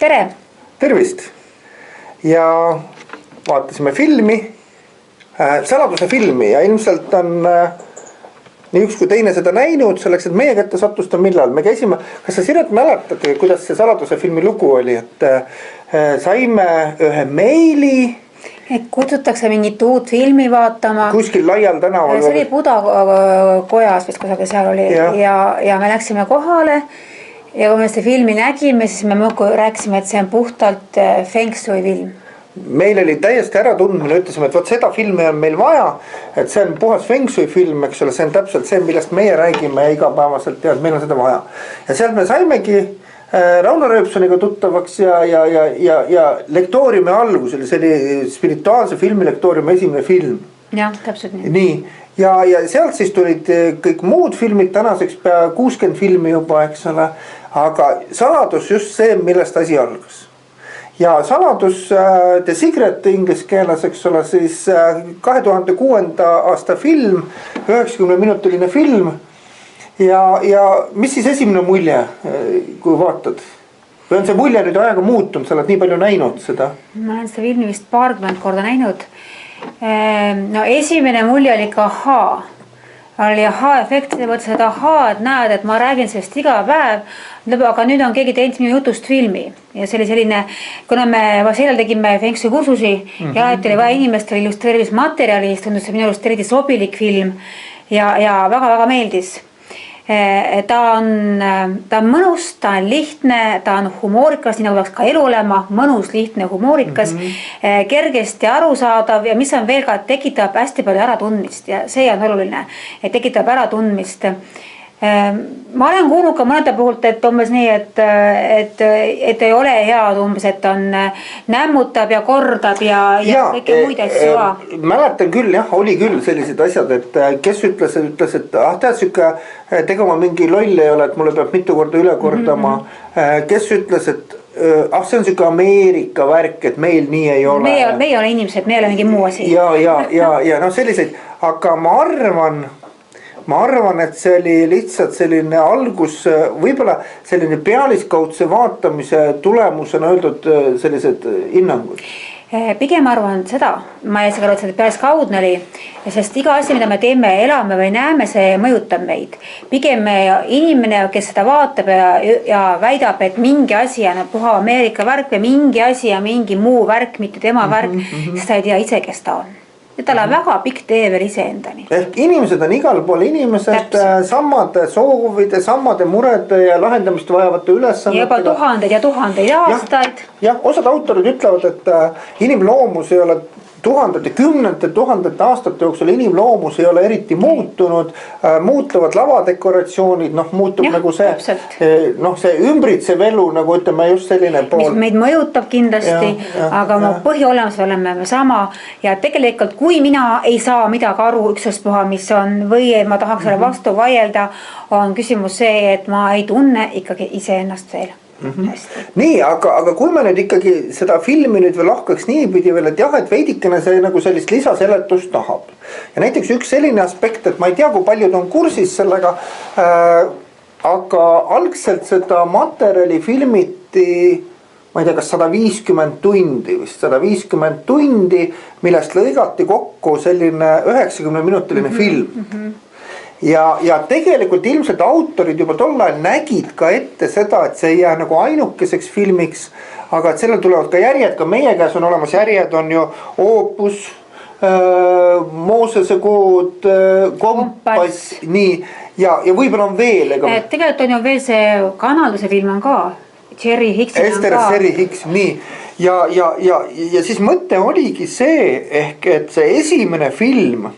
tere! Tervist! Ja vaatasime filmi, Saladuse filmi ja ilmselt on nii üks kui teine seda näinud, selleks, et meie kätte sattus ta millal. Me käisime, kas sa Siret mäletad, kuidas see Saladuse filmi lugu oli, et saime ühe meili. Et kutsutakse mingit uut filmi vaatama. Kuskil laial tänaval. See oli Buda kojas, vist kusagil seal oli ja me läksime kohale. Ja kui me seda filmi nägime, siis me rääkisime, et see on puhtalt Feng Shui film. Meil oli täiesti äratundmine, ütlesime, et võt seda filmi on meil vaja, et see on puhas Feng Shui film, eks ole, see on täpselt see, millest meie räägime igapäevaselt ja meil on seda vaja. Ja sealt me saimegi Rauno Rööpsoniga tuttavaks ja lektooriumi algus, see oli spirituaalse filmi lektooriumi esimene film. Jah, täpselt nii. Nii. Ja sealt siis tulid kõik muud filmid, tänaseks pea 60 filmi juba, eks ole, aga Saladus just see, millest asi algas. Ja Saladus, The Secret inglise keeles, eks ole, siis 2006. aasta film, 90-minutiline film. Ja mis siis esimene mulje, kui vaatad? Või on see mulje nüüd ajaga muutunud, sa oled nii palju näinud seda? Ma olen seda filmi vist paarkümmend korda näinud. No esimene mulje oli ikka ahaa. Oli ahaa-efekt, see võttes, et ahaa, et näed, et ma räägin sellest iga päev, aga nüüd on keegi teinud minu jutust filmi. Ja see oli selline, kuna me sellel tegime Feng Shui kursusi ja alati oli vaja inimestele illustreerimismaterjali, siis tundus see minu arust eriti sobilik film ja väga-väga meeldis. Ta on mõnus, ta on lihtne, ta on humoorikas, nii nagu peaks ka elu olema, mõnus, lihtne, humoorikas, kergesti arusaadav ja mis on veel ka, tekitab hästi palju äratundmist ja see on oluline, et tekitab äratundmist. Ma olen kuulnud ka mõnede puhult, et umbes nii, et ei ole head umbes, et on nämmutab ja kordab ja kõike muid asju. Mäletan küll, jah, oli küll sellised asjad, et kes ütles, et tead sükke, tegema mingi loll ei ole, et mulle peab mitu korda üle kordama. Kes ütles, et see on sükke Ameerika värk, et meil nii ei ole. Meie ole inimesed, me ei ole mingi muu asi. Ja no selliseid, aga ma arvan, et see oli lihtsalt selline algus, võib-olla selline pealiskaudse vaatamise tulemusena öeldud sellised hinnangud. Pigem arvan seda, ma ei saa aru, et see pealiskaudne oli, sest iga asi, mida me teeme, elame või näeme, see mõjutab meid. Pigem inimene, kes seda vaatab ja väidab, et mingi asi on puha Ameerika värk või mingi asi on mingi muu värk, mitte tema värk, sest ta ei tea ise, kes ta on. Ja tal on väga pikk tee veel iseendani. Ehk inimesed on igal pool inimesed samade soovide, samade murede ja lahendamist vajavate ülesannetega. Ja juba tuhandeid aastaid. Jah, osad autorid ütlevad, et inimloomus ei ole kümnete tuhandete aastate jooksul inimloomus ei ole eriti muutunud, muutuvad lavadekoratsioonid, muutub nagu see ümbritsev elu, nagu ütleme just selline pool. Mis meid mõjutab kindlasti, aga põhiolemus oleme me sama ja tegelikult kui mina ei saa midagi aru ükstaspuha, mis on või ma tahaks selle vastu vaielda, on küsimus see, et ma ei tunne ikkagi iseennast veel. Nii, aga kui me nüüd ikkagi seda filmi nüüd veel lahkaks niipidi veel, et jah, et veidikene see nagu sellist lisaseletust tahab. Ja näiteks üks selline aspekt, et ma ei tea, kui paljud on kursis sellega, aga algselt seda materjali filmiti, ma ei tea, kas 150 tundi vist, 150 tundi, millest lõigati kokku selline 90-minutiline film. Ja tegelikult ilmselt autorid juba tol ajal nägid ka ette seda, et see ei jää nagu ainukeseks filmiks, aga et sellel tulevad ka järjed, ka meie käes on olemas järjed, on ju Opus, Moosese kood, Kompass, nii, ja võib-olla on veel. Tegelikult on ju veel see kanalduse film on ka, Cherry Hicks. Cherry Hicks, nii, ja siis mõte oligi see, ehk et see esimene film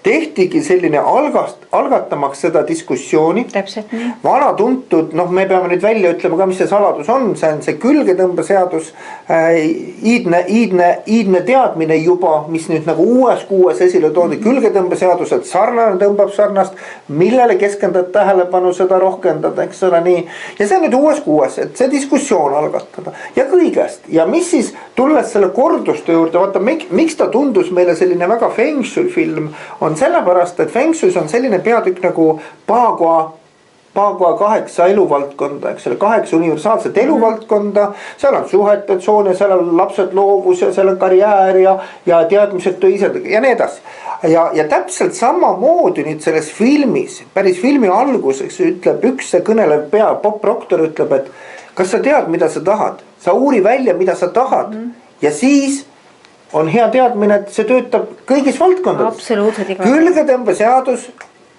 tehtigi selline algatamaks seda diskussiooni. Täpselt nii. Vana tuntud, me peame nüüd välja ütlema ka, mis see saladus on, see on see külgetõmbeseadus, iidne teadmine juba, mis nüüd nagu uues esile toodi, külgetõmbeseadus, et sarnane tõmbab sarnast, millele keskendad tähelepanu, seda rohkendad, eks ole nii. Ja see on nüüd uues, et see diskussioon algatada ja kõigest. Ja mis siis, tulles selle korduste juurde, vaata, miks ta tundus meile selline väga Feng Shui film, on sellepärast, et Feng Shuis on selline peatükk nagu Bagua Paagua 8 eluvaldkonda, eks ole, 8 universaalset eluvaldkonda. seal on suhete tsoon ja seal on lapsed, loovus ja seal on karjäär ja teadmised töised ja nii edasi. Ja täpselt samamoodi nüüd selles filmis, päris filmi alguseks ütleb üks see kõnelev pea, Bob Proctor ütleb, et kas sa tead, mida sa tahad, sa uuri välja, mida sa tahad ja siis on hea teadmine, et see töötab kõigis valdkondades. Külgetõmbeseadus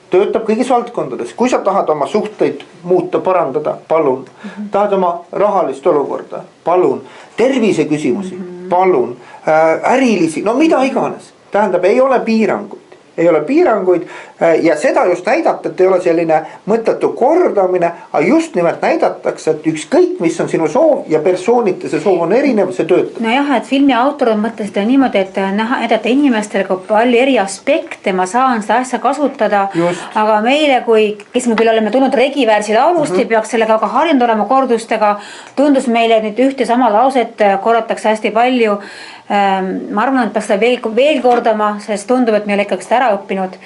töötab kõigis valdkondades, kui sa tahad oma suhteid muuta, parandada, palun. Tahad oma rahalist olukorda, palun. Tervise küsimusi, palun. Ärilisi, no mida iganes. Tähendab, ei ole piiranguid ja seda just näidata, et ei ole selline mõttetu kordamine, aga just nimelt näidatakse, et ükskõik mis on sinu soov ja persoonite see soov on erinev, see töötab. Nojah, et filmi autorid mõtlesid niimoodi, et näidata inimestele kui palju eri aspekte, ma saan seda asja kasutada, aga meile, kes me küll oleme tulnud Regiväärsi laulust ja peaks sellega ka harjunud olema kordustega, tundus meile, et nüüd ühte sama lauset korratakse hästi palju. Ma arvan, et peaks seda veel kordama, sest tundub, et me ei ole ikkagi seda ära õppinud.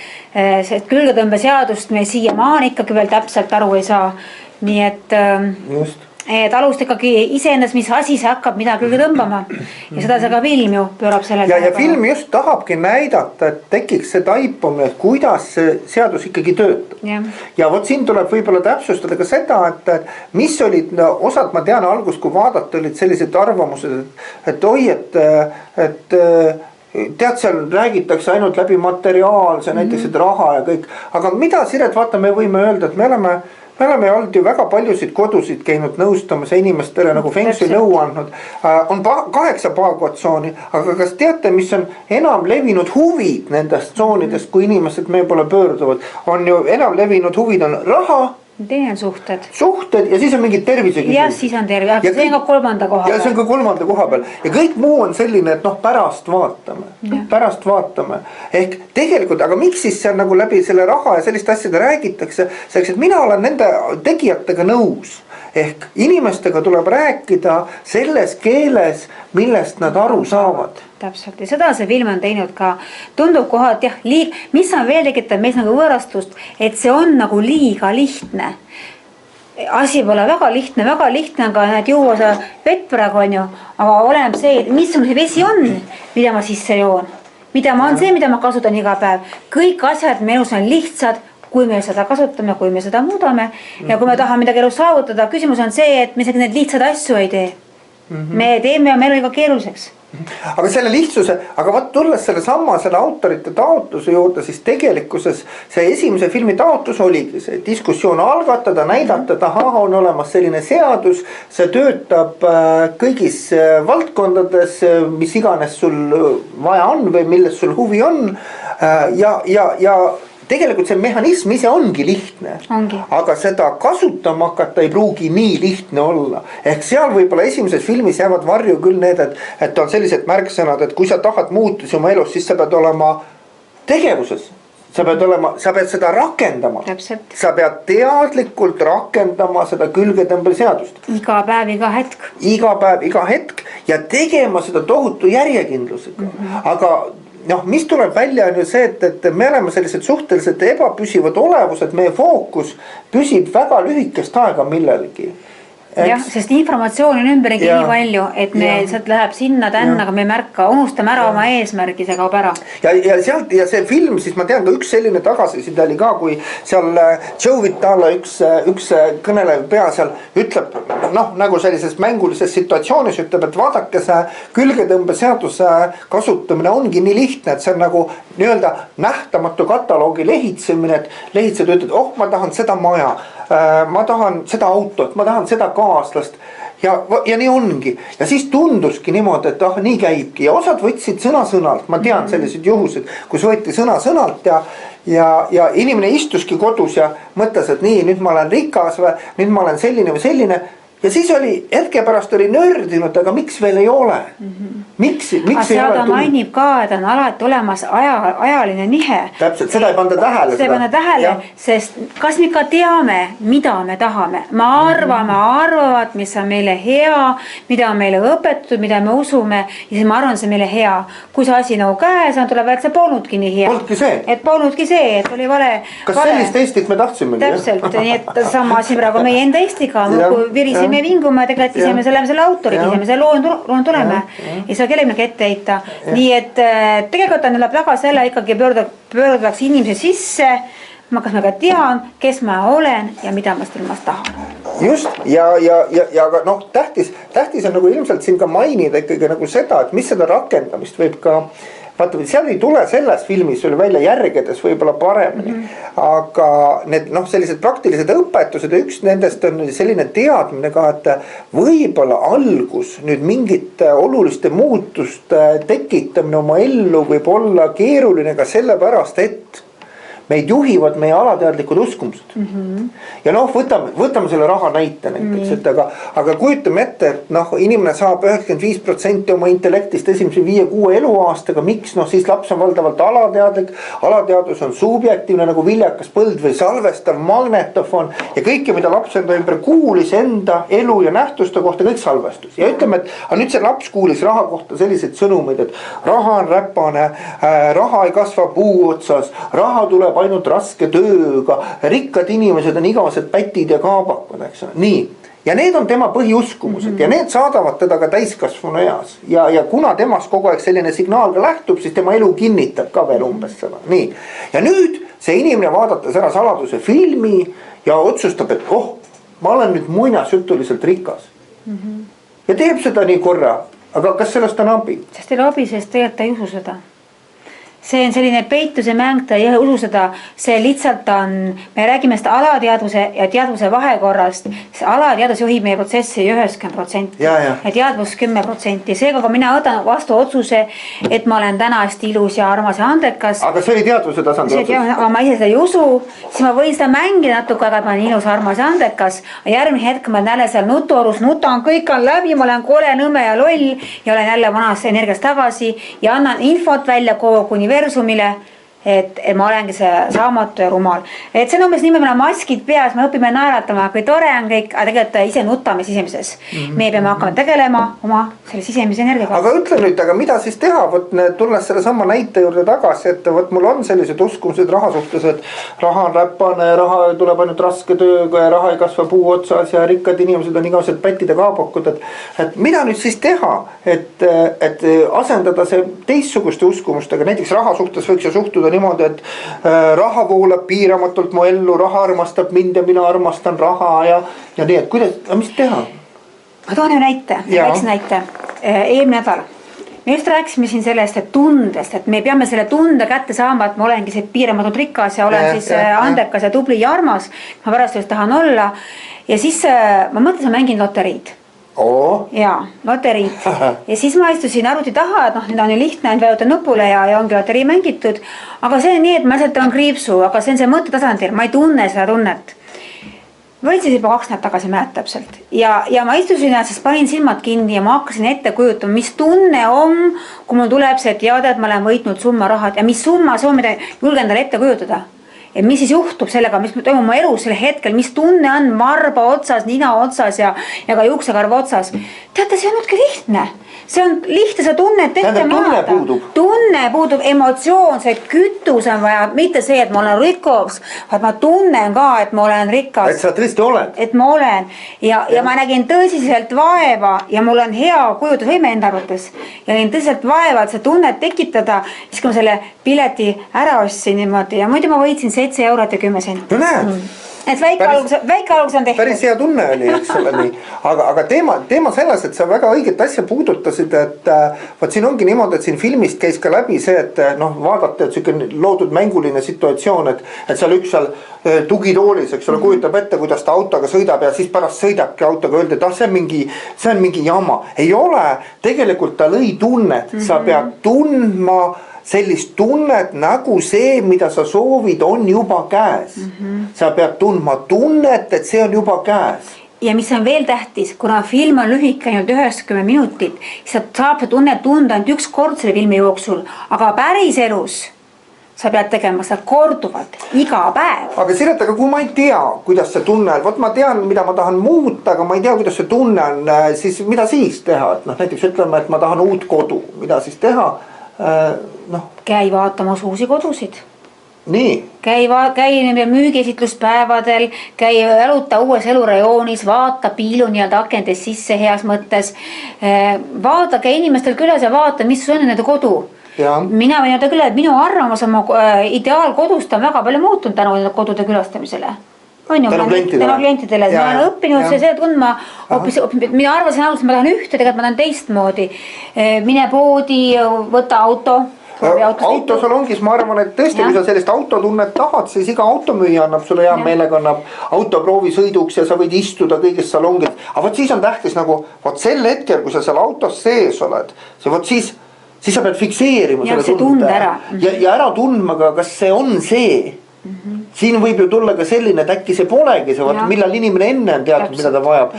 Sest külgetõmbeseadust me siiamaani ikkagi veel täpselt aru ei saa. Nii et alust ikkagi iseendas, mis asi see hakkab mida külge tõmbama. Ja seda see ka film ju pöörab sellele. Ja film just tahabki näidata, et tekiks see taipumine, et kuidas see seadus ikkagi töötab. Ja vot siin tuleb võib-olla täpsustada ka seda, et mis olid, osad ma tean algust, kui vaadata, olid sellised arvamused, et oi, et tead, seal räägitakse ainult läbi materiaalse, näiteks et raha ja kõik. Aga mida, Siret, vaata, me võime öelda, et me oleme olnud ju väga paljusid kodusid käinud nõustamas ja inimestele nagu Fengsi nõu andnud. On 8 Paagua-tsooni, aga kas teate, mis on enam levinud huvid nendest tsoonidest, kui inimesed meie poole pöörduvad? On ju enam levinud huvid on raha. Teine on suhted ja siis on mingid terviseküsimused. Ja siis on tervise, aga see on ka 3. koha peal. Ja see on ka 3. koha peal. Ja kõik muu on selline, et pärast vaatame. Ehk tegelikult, aga miks siis seal nagu läbi selle raha ja sellist asjade räägitakse? Selleks, et mina olen nende tegijatega nõus. Ehk inimestega tuleb rääkida selles keeles, millest nad aru saavad. Täpselt ja seda see film on teinud ka. Tundub kohalt jah, mis on veel tekitab meis nagu võõrastust, et see on nagu liiga lihtne. Asi pole väga lihtne on ka need juua see vett praegu on ju, aga oleneb see, mis see vesi on, mida ma sisse joon. Mida ma on see, mida ma kasutan iga päev. Kõik asjad menus on lihtsad, kui me seda kasutame, kui me seda muudame. Ja kui me tahame midagi elus saavutada, küsimus on see, et me neid lihtsad asju ei tee. Me teeme oma elu iga keeruliseks. Aga selle lihtsuse, aga vaat tulles selle autorite taotluse juurde, siis tegelikkuses see esimese filmi taotlus oligi see diskussioon algatada, näidata, et on olemas selline seadus, see töötab kõigis valdkondades, mis iganes sul vaja on või milles sul huvi on ja tegelikult see mehhanism ise ongi lihtne, aga seda kasutama hakata ei pruugi nii lihtne olla. Ehk seal võib-olla esimeses filmis jäävad varju küll need, et on sellised märksõnad, et kui sa tahad muutusi oma elus, siis sa pead olema tegevuses. Sa pead seda rakendama. Täpselt. Sa pead teadlikult rakendama seda külgetõmbeseadust. Iga päev, iga hetk. Iga päev, iga hetk ja tegema seda tohutu järjekindlusega. Aga mis tuleb välja on ju see, et me oleme sellised suhteliselt ebapüsivad olevused, meie fookus püsib väga lühikest aega millelgi. Jah, sest informatsioon on ümberigi nii palju, et me sealt läheb sinna tänna, aga me märka, unustame ära oma eesmärgi, see kaob ära. Ja see film, siis ma tean ka üks selline tagasiside oli ka, kui seal Joe Vitale üks kõnelev pea seal ütleb, nagu sellises mängulises situatsioonis ütleb, et vaadake see külgetõmbeseaduse kasutamine ongi nii lihtne, et see on nagu nii-öelda nähtamatu kataloogi lehitsemine, et lehitsed ütled, ma tahan seda maja. Ma tahan seda autot, ma tahan seda kaaslast ja nii ongi. Ja siis tunduski niimoodi, et nii käibki ja osad võtsid sõna-sõnalt. Ma tean sellised juhused, kus võeti sõna-sõnalt ja inimene istuski kodus ja mõtles, et nii, nüüd ma olen rikas või nüüd ma olen selline või selline. ja siis oli, hetke pärast oli nördinud, aga miks veel ei ole? Miks ei ole ta mainib ka, et on alati olemas ajaline nihe. Täpselt, seda ei panda tähele. Seda ei panda tähele, sest kas me ikka teame, mida me tahame? Me arvavad, mis on meile hea, mida on meile õpetatud, mida me usume ja siis ma arvan, see meile hea. Kui see asi nagu käes on, tuleb välja, et see polnudki nii hea. Polnudki see, et oli vale. Kas sellist Eestit me tahtsimegi? Täpselt, nii et sama siin praegu meie enda Eestiga, kui virisime vingume, tegelikult ise me selle autorid, ise me selle loon tuleme. Ei saa kellegi ette heita. Nii et tegelikult on väga selle ikkagi pöördaks inimese sisse. Kas ma ka tean, kes ma olen ja mida ma silmas tahan. Just, ja tähtis on nagu ilmselt siin ka mainida ikkagi nagu seda, et mis seda rakendamist võib ka vaata, seal ei tule selles filmis veel välja järgedes võib-olla paremini, aga need sellised praktilised õpetused ja üks nendest on selline teadmine ka, et võib-olla algus nüüd mingite oluliste muutuste tekitamine oma ellu võib olla keeruline ka sellepärast, et meid juhivad meie alateadlikud uskumused. Ja võtame selle raha näite näiteks, et aga kujutame ette, et inimene saab 95% oma intellektist esimese 5-6 eluaastaga, miks? Siis laps on valdavalt alateadlik, alateadus on subjektiivne nagu viljakas põld või salvestav magnetofon ja kõike, mida laps enda ümber kuulis enda elu ja nähtuste kohta, kõik salvestus. Ja ütleme, et nüüd see laps kuulis raha kohta selliseid sõnumeid, et raha on räpane, raha ei kasva puu otsas, raha tuleb ainult raske tööga, rikkad inimesed on igavesed pätid ja kaabakud, eks ole. Nii. Ja need on tema põhiuskumused ja need saadavad teda ka täiskasvanu eas. Ja kuna temast kogu aeg selline signaal ka lähtub, siis tema elu kinnitab ka veel umbes seda. Nii. Ja nüüd see inimene vaadates ära saladuse filmi ja otsustab, et ma olen nüüd muinasjutuliselt rikas. Ja teeb seda nii korra, aga kas sellest on abi? Sest teil abi, sest tegelikult ta ei usu seda. See on selline peituse mäng, ta ei usu seda, see lihtsalt on, me räägime seda alateadvuse ja teadvuse vahekorrast, see alateadvus juhib meie protsessi 90% ja teadvus 10%. Seega, kui mina võtan vastu otsuse, et ma olen täna hästi ilus ja armas ja andekas. Aga see oli teadvuse tasandi otsus. Aga ma ise seda ei usu, siis ma võin seda mängida natuke, aga ma olen ilus, armas ja andekas. Järgmine hetk ma olen jälle seal nutuorus, nutan, kõik on läbi, ma olen kole, nõme ja loll ja olen jälle vanas energiast tagasi ja annan infot välja kuni universumile, et ma olengi see saamatu ja rumal. Et see on umbes nii, me oleme maskid peas, me õpime naeratama, kui tore on kõik, aga tegelikult ise nutame sisemises. Me peame hakkama tegelema oma selle sisemise energiaga. Aga ütle nüüd, aga mida siis teha? Tulles selle sama näite juurde tagasi, et mul on sellised uskumused raha suhtes, et raha on räpane, raha tuleb ainult raske tööga ja raha ei kasva puu otsas ja rikkad inimesed on igavesed pätid ja kaabakud. Et mida nüüd siis teha, et asendada see teistsuguste uskumustega, näiteks raha suhtes võiks ju suhtuda niimoodi, et raha voolab piiramatult mu ellu, raha armastab mind ja mina armastan raha ja nii, et kuidas, mis teha? Ma toon näite, väikse näite. Eelmine nädal me just rääkisime siin sellest, et tundest, et me peame selle tunde kätte saama, et ma olengi see piiramatult rikas ja olen siis andekas ja tubli ja armas. Ma pärast just tahan olla ja siis ma mõtlesin, ma mängin loteriid. Ja loteriid ja siis ma istusin arvuti taha, et nüüd on ju lihtne, ainult vajutan nupule ja ongi loterii mängitud, aga see on nii, et ma lihtsalt on kriipsu, aga see on see mõttetasandil, ma ei tunne seda tunnet. Võtsin juba 2 nädalat tagasi mälet täpselt ja ma istusin ja siis panin silmad kinni ja ma hakkasin ette kujutama, mis tunne on, kui mul tuleb see teada, et ma olen võitnud summa rahad ja mis summa see on, mida julgen talle ette kujutada. Ja mis siis juhtub sellega, mis toimub oma elus selle hetkel, mis tunne on marba otsas, nina otsas ja ka juuksekarva otsas. Teate, see on nüüdki lihtne. See on lihtne, see tunne, et ette maada. Tunne puudub, emotsioon, see kütus on vaja, mitte see, et ma olen rikas, vaid ma tunnen ka, et ma olen rikas. Et sa tõesti oled. Et ma olen. Ja ma nägin tõsiselt vaeva ja mul on hea kujutusvõime enda arvates. Ja nägin tõsiselt vaeva, et see tunnet tekitada, siis kui ma selle pileti ära ostsin niimoodi ja muidu ma võitsin 7 eurot ja 10 senti. No näed. Et väike algus on tehtud. Päris hea tunne oli, eks ole nii. Aga teema selles, et sa väga õiget asja puudutasid, et võt siin ongi niimoodi, et siin filmist käis ka läbi see, et vaadata, et selline loodud mänguline situatsioon, et seal üks seal tugitoolis, eks ole, kujutab ette, kuidas ta autoga sõidab ja siis pärast sõidabki autoga öelda, et see on mingi jama. Ei ole, tegelikult ta lõi tunnet, sa pead tundma sellist tunnet nagu see, mida sa soovid, on juba käes. Sa pead tundma tunnet, et see on juba käes. ja mis on veel tähtis, kuna film on lühike ainult 90 minutit, siis saab see tunne tunda ainult üks kord selle filmi jooksul, aga päris elus sa pead tegema seda korduvalt, iga päev. Aga Siret, aga kui ma ei tea, kuidas see tunne on, ma tean, mida ma tahan muuta, aga ma ei tea, kuidas see tunne on, siis mida siis teha, et näiteks ütleme, et ma tahan uut kodu, mida siis teha, Käi vaatamas uusi kodusid. Nii. Käi müügiesitluspäevadel, käi jaluta uues elurajoonis, vaata piilu nii-öelda akendest sisse heas mõttes. Vaata, käi inimestel külas ja vaata, mis on nende kodu. Ja. Mina võin öelda küll, et minu arvamus oma ideaalkodust on väga palju muutunud tänu kodude külastamisele. Tänu klientidele. Ma olen õppinud seda tundma, mina arvasin alguses, ma tahan ühte, tegelikult ma tahan teistmoodi. Mine poodi, võta auto. Auto sul ongi, ma arvan, et tõesti, kui sa sellist autotunnet tahad, siis iga automüüja annab sulle hea meelega, annab autoproovisõiduks ja sa võid istuda kõigest salongid. Aga võt siis on tähtis nagu, võt sel hetkel, kui sa seal autos sees oled, siis sa pead fikseerima selle tunde ja ära tundma ka, kas see on see. Siin võib ju tulla ka selline, et äkki see polegi see, millal inimene enne on teadnud, mida ta vajab.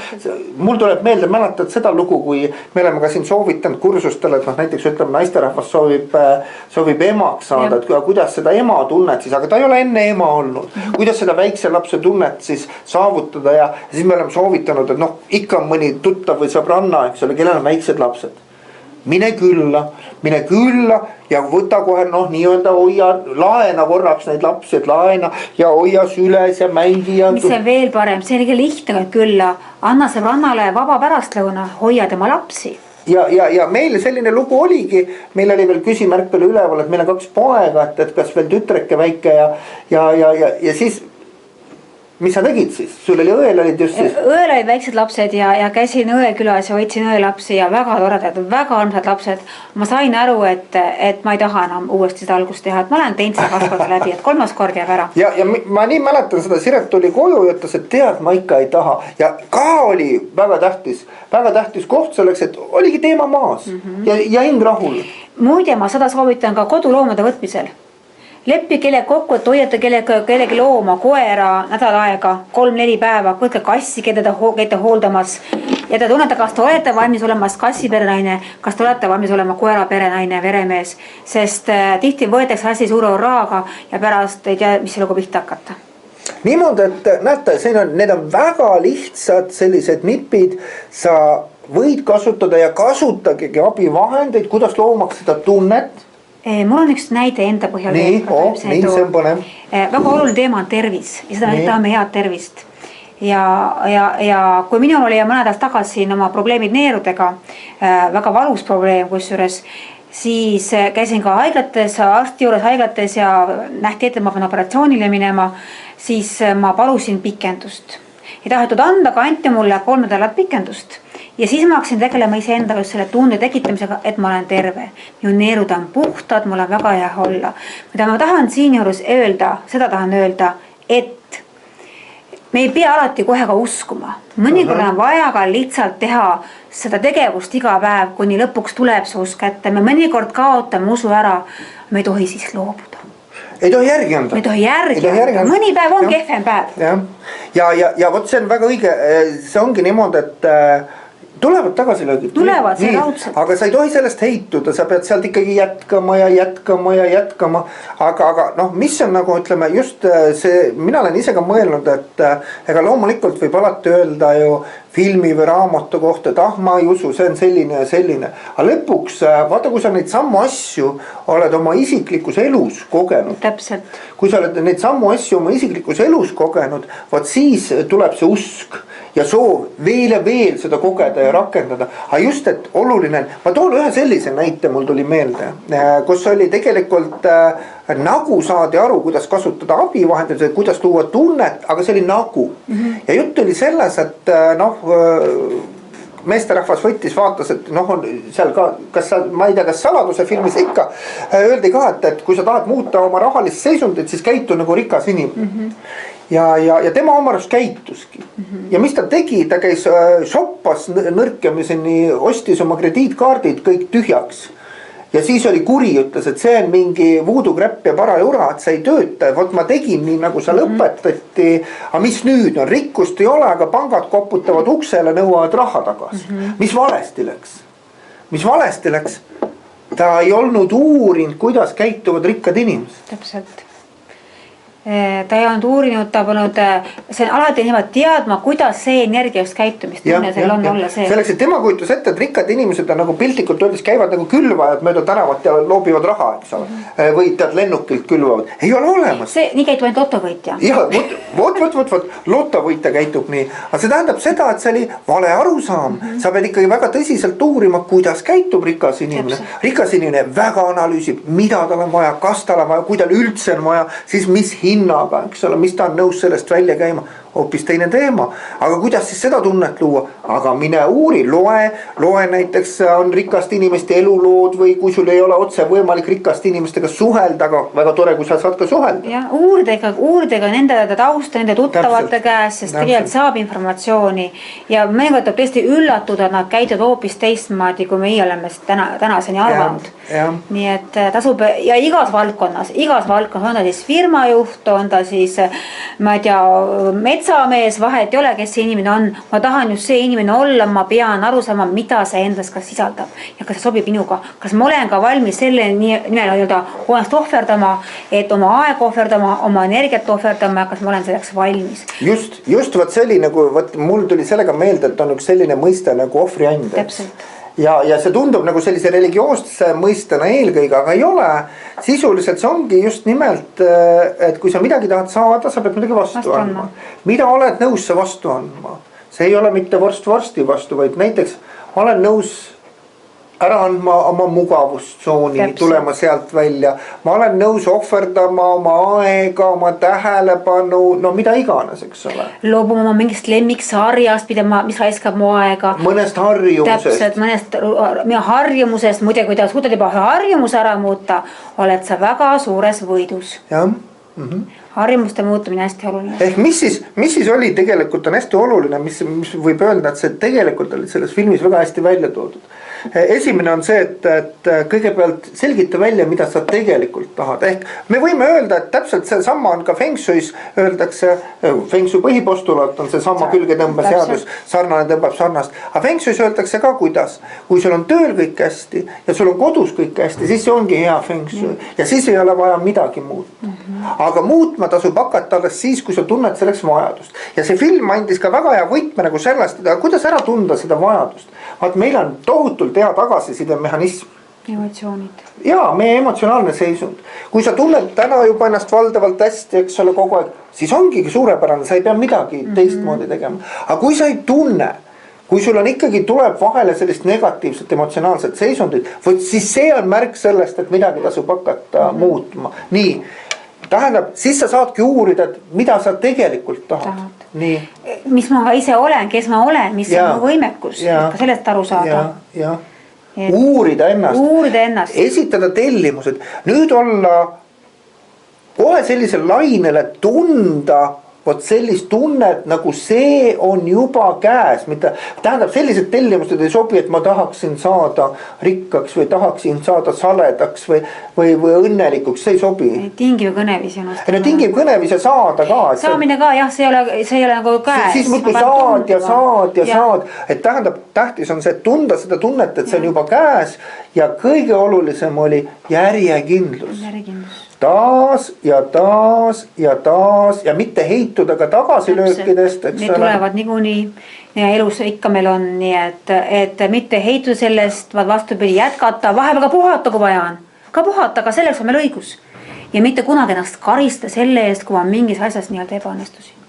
Mul tuleb meelde, mäletad seda lugu, kui me oleme ka siin soovitanud kursustele, et näiteks ütleme, naisterahvas soovib emaks saada, et kuidas seda ema tunnet siis, aga ta ei ole enne ema olnud. Kuidas seda väikse lapse tunnet siis saavutada ja siis me oleme soovitanud, et ikka mõni tuttav või sõbranna, eks ole, kellel on väiksed lapsed. Mine külla ja võta kohe nii-öelda hoia, laena korraks neid lapsi, et laena ja hoia süles ja mängi ja... Mis on veel parem, see on ikka lihtne külla, anna sõbrannale vaba pärastlõuna, hoia tema lapsi. Ja meil selline lugu oligi, meil oli veel küsimärk peale üleval, et meil on 2 poega, et kas veel tütreke väike ja siis... Mis sa tegid siis? Sul oli õel olid just siis? Õel olid väiksed lapsed ja käisin õe külas ja hoidsin õe lapsi ja väga toredad, väga armsad lapsed. Ma sain aru, et ma ei taha enam uuesti seda algust teha, et ma olen teinud seda 2 korda läbi, et 3. kord jääb ära. Ja ma nii mäletan seda, Siret tuli koju ja ütles, et tead, ma ikka ei taha. Ja ka oli väga tähtis koht selleks, et oligi teema maas ja hing rahul. Muide, ma seda soovitan ka koduloomade võtmisel. Leppi kelle kokku, et hoiate kellegi looma, koera nädal aega, 3-4 päeva, võtke kassi, keda te hooldamas. Ja te tunnete, kas te olete valmis olema kassi perenaine, kas te olete valmis olema koera perenaine, veremees. Sest tihti võetakse asi suure orraaga ja pärast ei tea, mis lugu pihta hakata. Niimoodi, et näete, need on väga lihtsad sellised nipid, sa võid kasutada ja kasutagegi abivahendeid, kuidas loomaks seda tunnet. Mul on üks näide enda põhjal. Nii, see on põnev. Väga oluline teema on tervis ja seda me tahame head tervist. Ja kui minul oli mõned aastad tagasi oma probleemid neerudega, väga valus probleem kusjuures, siis käisin ka haiglates, arsti juures haiglates ja nähti ette, ma pean operatsioonile minema, siis ma palusin pikendust. Ei tahetud anda, aga anti mulle 3 nädalat pikendust. Ja siis ma hakkasin tegelema iseenda just selle tunde tekitamisega, et ma olen terve. Minu neerud on puhtad, mul on väga hea olla. Mida ma tahan siin juures seda tahan öelda, et me ei pea alati kohe ka uskuma. Mõnikord on vaja ka lihtsalt teha seda tegevust iga päev, kuni lõpuks tuleb see usk kätte. Me mõnikord kaotame usu ära, me ei tohi siis loobuda. Ei tohi järgi anda. Me ei tohi järgi anda. Mõni päev on kehvem päev. Ja võt see on väga õige, see ongi niimoodi, et tulevad tagasilöögid. Tulevad, see raudselt. Aga sa ei tohi sellest heituda, sa pead sealt ikkagi jätkama. Aga mis on nagu ütleme just see, mina olen ise ka mõelnud, et ega loomulikult võib alati öelda ju filmi või raamatu kohta, et ma ei usu, see on selline ja selline. Aga lõpuks, vaata, kui sa neid sammu asju oled oma isiklikus elus kogenud. Täpselt. Kui sa oled neid sammu asju oma isiklikus elus kogenud, vaat siis tuleb see usk ja soov veel ja veel seda kogeda ja rakendada. Aga just, et oluline, ma toon ühe sellise näite, mul tuli meelde, kus oli tegelikult nagu saadi aru, kuidas kasutada abivahendeid, kuidas luua tunnet, aga see oli nagu. Ja jutt oli selles, et meesterahvas võttis, vaatas, et seal ka, ma ei tea, kas Saladuse filmis ikka öeldi ka, et kui sa tahad muuta oma rahalist seisundit, siis käitu nagu rikas inimene. Ja tema omarust käituski. Ja mis ta tegi, ta käis shoppas nõrkemiseni, ostis oma krediitkaardid kõik tühjaks. ja siis oli kuri, ütles, et see on mingi voodoo-krepp ja parajura, et see ei tööta. Vot ma tegin nii, nagu seal õpetati. Aga mis nüüd on? Rikkust ei ole, aga pangad koputavad uksele, nõuavad raha tagasi. Mis valesti läks? Mis valesti läks? Ta ei olnud uurinud, kuidas käituvad rikkad inimesed. Täpselt. Ta ei olnud uurinud, ta polnud, see on alati niimoodi teadma, kuidas see energia just käitumist tunne seal on olla see. Selleks, et tema kujutas ette, et rikkad inimesed on nagu piltlikult öeldes käivad nagu külvajad mööda tänavat ja loobivad raha, eks ole. Või tead lennukilt külvavad. Ei ole olemas. See nii käitub ainult lotovõitja. Ja, vot, lotovõitja käitub nii. Aga see tähendab seda, et see oli vale arusaam. Sa pead ikkagi väga tõsiselt uurima, kuidas käitub rikas inimene. Rikas inimene väga analüüsib, mida tal on vaja, kas tal on vaja, kui tal üldse on vaja, siis mis hinnaga, eks ole, mis ta on nõus sellest välja käima, hoopis teine teema. Aga kuidas siis seda tunnet luua? Aga mine uuri, loe näiteks on rikast inimeste elulood või kui sul ei ole otse võimalik rikast inimestega suhelda, aga väga tore, kui sa saad ka suhelda. Ja uurdega nende tausta, nende tuttavate käes, sest tegelikult saab informatsiooni ja mõnikord tuleb tõesti üllatuda, et nad käituvad hoopis teistmoodi, kui meie oleme tänaseni arvanud. Nii et tasub ja igas valdkonnas, on ta siis firmajuht, on ta siis, ma ei tea, metsamees, vahet ei ole, kes see inimene on. Ma tahan just see inimene olla, ma pean aru saama, mida see endas ka sisaldab ja kas see sobib minuga. Kas ma olen ka valmis selle nimel hoonest ohverdama, et oma aeg ohverdama, oma energiat ohverdama, kas ma olen selleks valmis. Just võt see oli nagu, mul tuli sellega meelde, et on üks selline mõiste nagu ohvriand. Täpselt. Ja see tundub nagu sellise religioosse mõistena eelkõige, aga ei ole. Sisuliselt see ongi just nimelt, et kui sa midagi tahad saada, sa pead midagi vastu andma. Mida oled nõus sa vastu andma? See ei ole mitte vorsti vastu, vaid näiteks olen nõus ära andma oma mugavustsooni, tulema sealt välja. Ma olen nõus ohverdama oma aega, oma tähelepanu, no mida iganes, eks ole. Loobuma oma mingist lemmiksarjast, mis raiskab mu aega. Mõnest harjumusest. Täpselt, mõnest harjumusest. Muide, kui ta suudad juba harjumus ära muuta, oled sa väga suures võidus. Jah. Harjumuste muutumine hästi oluline. Ehk mis siis oli tegelikult on hästi oluline, mis võib öelda, et see tegelikult oli selles filmis väga hästi välja toodud. Esimene on see, et kõigepealt selgita välja, mida sa tegelikult tahad. Ehk me võime öelda, et täpselt see sama on ka Feng Shuis, öeldakse, Feng Shui põhipostulaat on see sama külgetõmbe seadus, sarnane tõmbab sarnast. Aga Feng Shuis öeldakse ka kuidas, kui sul on tööl kõik hästi ja sul on kodus kõik hästi, siis see ongi hea Feng Shui ja siis ei ole vaja midagi muuta. Aga muutma tasub hakata alles siis, kui sa tunned selleks vajadust. Ja see film andis ka väga hea võtme nagu sellest, kuidas ära tunda seda vajadust. Vaat meil on tohutult hea tagasiside mehhanism. Emotsioonid. Jaa, meie emotsionaalne seisund. Kui sa tunned täna juba ennast valdavalt hästi, eks ole kogu aeg, siis ongi suurepärane, sa ei pea midagi teistmoodi tegema. Aga kui sa ei tunne, kui sul on ikkagi tuleb vahele sellist negatiivset emotsionaalset seisundit, siis see on märk sellest, et midagi tasub hakata muutma. Nii, tähendab, siis sa saadki uurida, et mida sa tegelikult tahad. Nii. Mis ma ise olen, kes ma olen, mis on mu võimekus, ka sellest aru saada. Uurida ennast. Esitada tellimused. Nüüd olla kohe sellisel lainele tunda vot sellist tunnet, nagu see on juba käes. Tähendab, sellised tellimused ei sobi, et ma tahaksin saada rikkaks või tahaksin saada saledaks või õnnelikuks, see ei sobi. Tingiv kõnevision. Tingiv kõnevision saada ka. Saamine ka, jah, see ei ole nagu käes. Siis muudkui saad. Et tähendab, tähtis on see, et tunda seda tunnet, et see on juba käes ja kõige olulisem oli järjekindlus. Taas ja mitte heituda ka tagasilöökidest. Need tulevad niikuinii ja elus ikka meil on nii, et mitte heituda sellest, vaid vastupidi jätkata, vahepeal ka puhata, kui vaja on. Ka puhata, aga selleks on meil õigus. Ja mitte kunagi ennast karista selle eest, kui ma mingis asjas nii-öelda ebaõnnestusin.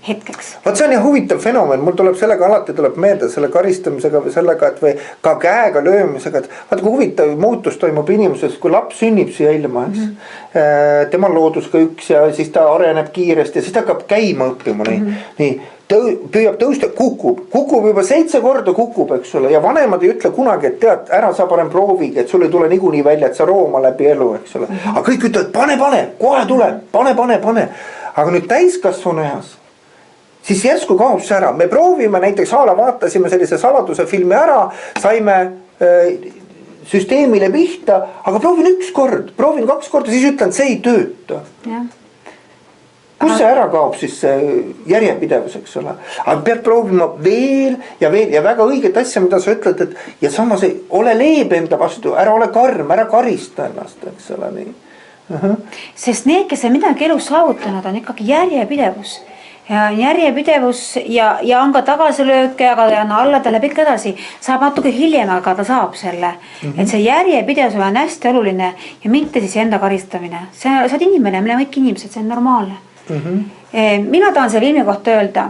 Hetkeks. Vaat see on ju huvitav fenomen, mul tuleb sellega alati tuleb meelde selle karistamisega või sellega, et või ka käega löömisega, et vaat kui huvitav muutus toimub inimeses, kui laps sünnib siia ilma, tema on loodus ka üks ja siis ta areneb kiiresti ja siis ta hakkab käima õppima, nii. Püüab tõusta, kukub juba 7 korda kukub, eks ole, ja vanemad ei ütle kunagi, et tead, ära sa parem proovigi, et sul ei tule niikuinii välja, et sa rooma läbi elu, eks ole. Aga kõik ütlevad, pane, kohe tuleb, pane. Aga nüüd täiskasvanu eas siis järsku kaob see ära. Me proovime näiteks vaatasime sellise saladuse filmi ära, saime süsteemile pihta, aga proovin 1 kord, proovin 2 korda, siis ütlen, see ei tööta. Kus see ära kaob siis see järjepidevus, eks ole. Aga pead proovima veel ja väga õiget asja, mida sa ütled, et ja samas ole leebe enda vastu, ära ole karm, ära karista ennast, eks ole nii. Sest need, kes on midagi elus saavutanud, on ikkagi järjepidevus. Ja järjepidevus ja on ka tagasilööke, aga ta on alla, ta läheb ikka edasi. Saab natuke hiljem, aga ta saab selle. Et see järjepidevus on hästi oluline ja mitte siis enda karistamine. Sa oled inimene, me oleme kõik inimesed, see on normaalne. Mina tahan selle filmi kohta öelda,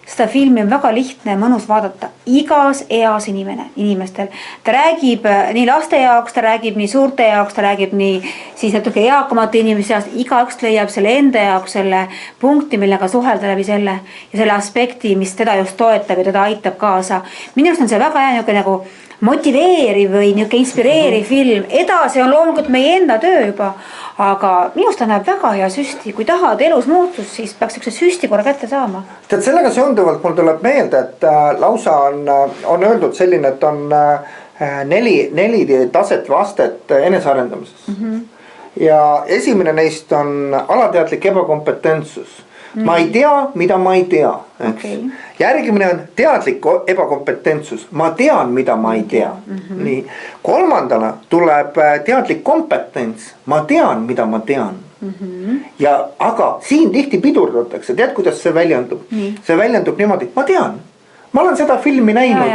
seda filmi on väga lihtne ja mõnus vaadata igas eas inimestel. Ta räägib nii laste jaoks, ta räägib nii suurte jaoks, ta räägib nii siis natuke eakamate inimeste jaoks, igaüks leiab selle enda jaoks selle punkti, millega suhelda läbi selle ja selle aspekti, mis teda just toetab ja teda aitab kaasa. Minust on see väga hea nagu motiveeriv või niisugune inspireeriv film. Edasi on loomulikult meie enda töö juba, aga minust annab väga hea süsti. Kui tahad elus muutust, siis peaks üks süsti korra kätte saama. Tead, sellega seonduvalt mul tuleb meelde, et lausa on öeldud selline, et on 4 taset või astet enesearendamises. Ja esimene neist on alateadlik ebakompetentsus. Ma ei tea, mida ma ei tea. Okay. Järgmine on teadlik ebakompetentsus. Ma tean, mida ma ei tea. Nii. Kolmandana tuleb teadlik kompetents. Ma tean, mida ma tean. Ja, aga siin tihti pidurdatakse. Tead, kuidas see väljendub? See väljendub niimoodi, ma tean. Ma olen seda filmi näinud,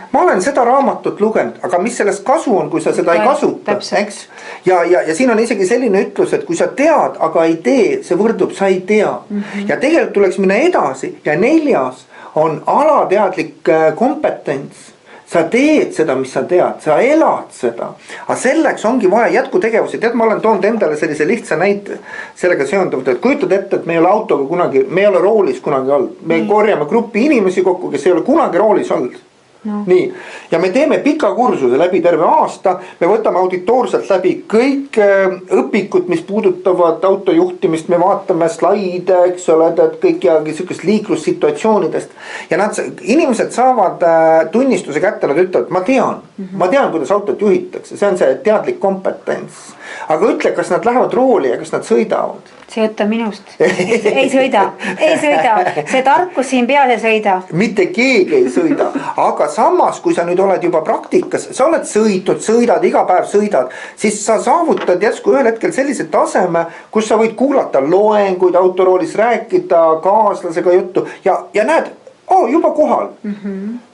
ma olen seda raamatut lugenud, aga mis sellest kasu on, kui sa seda ei kasuta, eks? Ja siin on isegi selline ütlus, et kui sa tead, aga ei tee, see võrdub, sa ei tea. Ja tegelikult tuleks minna edasi ja 4. on alateadlik kompetents. Sa teed seda, mis sa tead, sa elad seda. Aga selleks ongi vaja jätkutegevusi. Tead, ma olen toonud endale sellise lihtsa näite sellega seonduvalt, et kujutad ette, et me ei ole autoga kunagi, me ei ole roolis kunagi olnud. Me korjame gruppi inimesi kokku, kes ei ole kunagi roolis olnud. No. Nii, ja me teeme pika kursuse läbi terve aasta, me võtame auditoorselt läbi kõik õpikud, mis puudutavad autojuhtimist, me vaatame slaide, eks ole, kõik ja sihukest liiklussituatsioonidest. Ja inimesed saavad tunnistuse kätte, nad ütlevad, ma tean, kuidas autot juhitakse, see on see teadlik kompetents. Aga ütle, kas nad lähevad rooli ja kas nad sõidavad? See jutt on minust. Ei sõida. See tarkus siin peal ei sõida. Mitte keegi ei sõida. Aga samas, kui sa nüüd oled juba praktikas, sa oled sõidad, iga päev sõidad, siis sa saavutad järsku ühel hetkel sellise taseme, kus sa võid kuulata loenguid, autoroolis rääkida, kaaslasega juttu ja näed, juba kohal.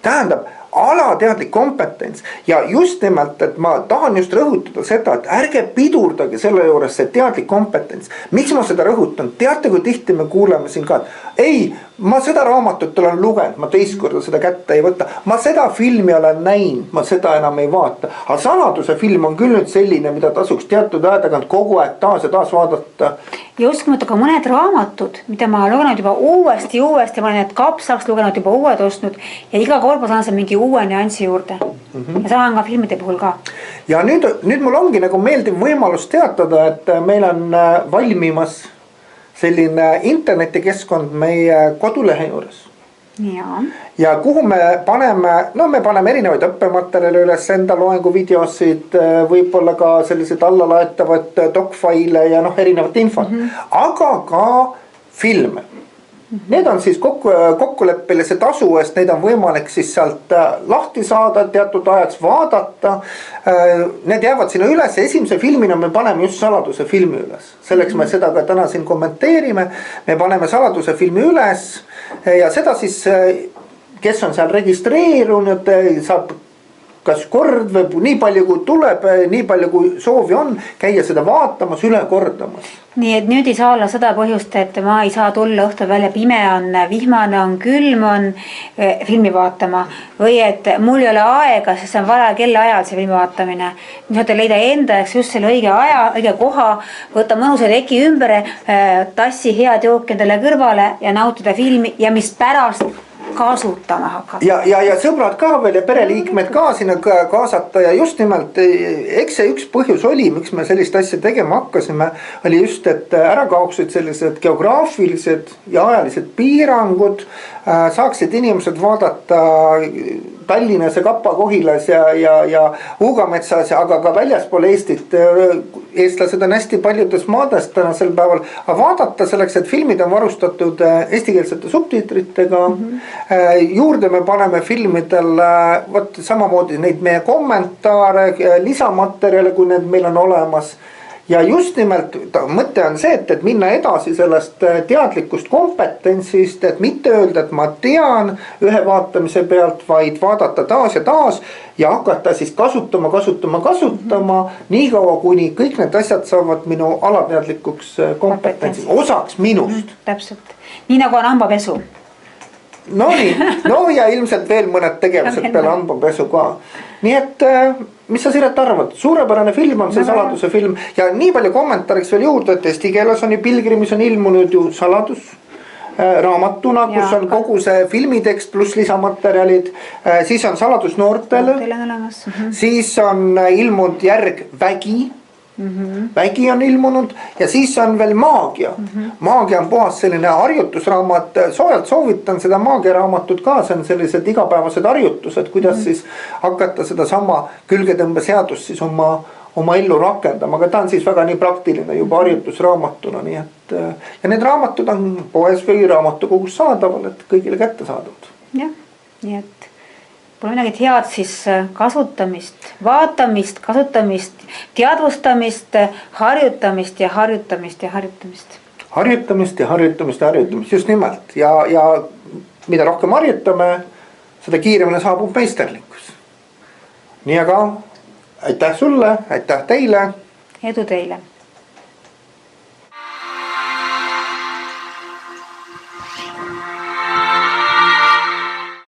Tähendab, alateadlik kompetents ja just nimelt, et ma tahan just rõhutada seda, et ärge pidurdage selle juures see teadlik kompetents. Miks ma seda rõhutan? Teate, kui tihti me kuuleme siin ka, et ei, ma seda raamatut olen lugenud, ma teist korda seda kätte ei võta. Ma seda filmi olen näinud, ma seda enam ei vaata. Aga Saladuse film on küll nüüd selline, mida tasuks teatud aja tagant kogu aeg taas ja taas vaadata. Ja uskumata ka mõned raamatud, mida ma olen lugenud juba uuesti, ma olen need kapsaks lugenud juba uued ostnud ja iga kord ma saan seal mingi uue nüansi juurde. Ja sama on ka filmide puhul ka. Ja nüüd mul ongi nagu meeldiv võimalus teatada, et meil on valmimas selline internetikeskkond meie kodulehe juures. Ja kuhu me paneme erinevaid õppematerjale üles, enda loenguvideosid, võib-olla ka sellised allalaetavad docfaile ja erinevat infot, aga ka filme. Need on siis kokkuleppelise tasu eest, neid on võimalik siis sealt lahti saada, teatud ajaks vaadata. Need jäävad sinna üles, esimese filmina me paneme just Saladuse filmi üles. Selleks me seda ka täna siin kommenteerime. Me paneme Saladuse filmi üles ja seda siis, kes on seal registreerunud, saab kas kord või nii palju kui tuleb, nii palju kui soovi on, käia seda vaatamas, üle kordamas. Nii et nüüd ei saa olla seda põhjust, et ma ei saa tulla õhtul välja, pime on, vihmane on, külm on filmi vaatama. Või et mul ei ole aega, sest see on vara kellaajal see filmi vaatamine. Nüüd saate leida enda jaoks just selle õige aja, õige koha, võtta mõnusa teki ümber, tassi head jook endale kõrvale ja nautida filmi ja mis pärast kasutama hakkab. Ja sõbrad ka veel ja pereliikmed ka sinna kaasata ja just nimelt, eks see üks põhjus oli, miks me sellist asja tegema hakkasime, oli just, et ära kaoksid sellised geograafilised ja ajalised piirangud, saaksid inimesed vaadata Tallinnas ja Kapa-Kohilas ja Uugametsas, aga ka väljaspool Eestit. Eestlased on hästi paljudes maades tänasel päeval, aga vaadata selleks, et filmid on varustatud eestikeelsete subtiitritega. Juurde me paneme filmidel võt samamoodi neid meie kommentaare, lisamaterjale, kui need meil on olemas. Ja just nimelt mõte on see, et minna edasi sellest teadlikust kompetentsist, et mitte öelda, et ma tean ühe vaatamise pealt, vaid vaadata taas ja hakata siis kasutama, nii kaua, kuni kõik need asjad saavad minu alateadlikuks kompetentsiks, osaks minust. Täpselt, nii nagu on hambapesu. No ja ilmselt veel mõned tegevused peale hambapesu ka. Nii et mis sa Siret arvad? Suurepärane film on see Saladuse film ja nii palju kommentaariks veel juurde, et eesti keeles on ju Pilgrimis on ilmunud ju Saladus raamatuna, kus on kogu see filmitekst pluss lisamaterjalid. Siis on Saladus noortele, siis on ilmunud järg Vägi. Vägi on ilmunud ja siis on veel Maagia. Maagia on puhas selline harjutusraamat, soojalt soovitan seda maagiaraamatut ka, see on sellised igapäevased harjutused, kuidas siis hakata seda sama külgetõmbeseadust siis oma ellu rakendama, aga ta on siis väga nii praktiline juba harjutusraamatuna, nii et ja need raamatud on poes või raamatukogus saadaval, et kõigile kätte saadavad. Jah, nii et pole midagi head siis kasutamist, vaatamist, kasutamist, teadvustamist, harjutamist ja harjutamist ja harjutamist. Harjutamist ja harjutamist ja harjutamist, just nimelt. Ja mida rohkem harjutame, seda kiiremini saabub meisterlikkus. Nii aga aitäh sulle, aitäh teile. Edu teile.